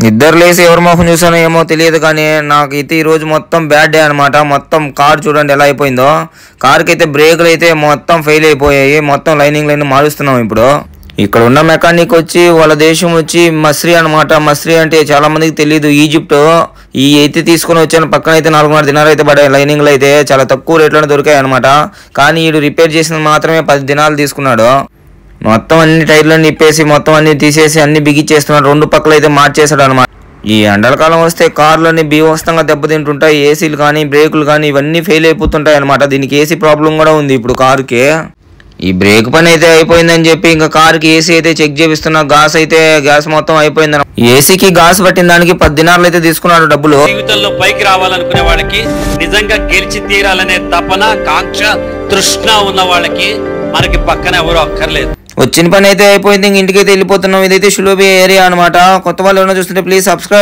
ఇద్దరు లేసి ఎవరి మొహం చూసానో ఏమో తెలియదు కానీ నాకైతే ఈరోజు మొత్తం బ్యాడ్ డే అనమాట. మొత్తం కార్ చూడండి ఎలా అయిపోయిందో. కార్కి అయితే బ్రేకులు అయితే మొత్తం ఫెయిల్ అయిపోయాయి. మొత్తం లైన్ మారుస్తున్నాం ఇప్పుడు. ఇక్కడ ఉన్న మెకానిక్ వచ్చి వాళ్ళ దేశం వచ్చి మస్రీ అనమాట. మస్రీ అంటే చాలా మందికి తెలియదు, ఈజిప్ట్. ఈ అయితే తీసుకుని వచ్చాను. పక్కన అయితే 4.5 దినాలు అయితే పడాయి. లైనింగ్లు అయితే చాలా తక్కువ రేట్లోనే దొరికాయి అనమాట. కానీ వీడు రిపేర్ చేసిన మాత్రమే 10 దినాలు తీసుకున్నాడు. మొత్తం అన్ని టైర్లన్నీ ఇప్పేసి మొత్తం అన్ని తీసేసి అన్ని బిగిచ్చేస్తున్నాడు. 2 పక్కలు అయితే మార్చేసాడు అనమాట. ఈ ఎండలకాలం వస్తే కార్లన్నీ బీభత్సంగా దెబ్బతింటుంటాయి. ఏసీలు కానీ బ్రేకులు కానీ ఇవన్నీ ఫెయిల్ అయిపోతుంటాయి అనమాట. దీనికి ఏసీ ప్రాబ్లం కూడా ఉంది ఇప్పుడు కారుకి. ఈ బ్రేక్ పని అయితే అయిపోయిందని చెప్పి ఇంకా కారుకి ఏసీ అయితే చెక్ చేపిస్తున్నా. గ్యాస్ మొత్తం అయిపోయింది. ఏసీకి గాస్ పట్టిన దానికి 10 దినాలు అయితే తీసుకున్నాడు డబ్బులు. జీవితంలో పైకి రావాలనుకునే వాళ్ళకి, నిజంగా గెలిచి తీరాలనే తపన, కాంక్ష, తృష్ణ ఉన్న వాళ్ళకి మనకి పక్కన ఎవరు అక్కర్లేదు. వచ్చిన పని అయితే అయిపోయింది. ఇంటికైతే వెళ్ళిపోతున్నాం. ఇదైతే షులోబి ఏరియా అనమాట. కొత్త వాళ్ళు ఏమైనా చూస్తుంటే ప్లీజ్ సబ్స్క్రైబ్.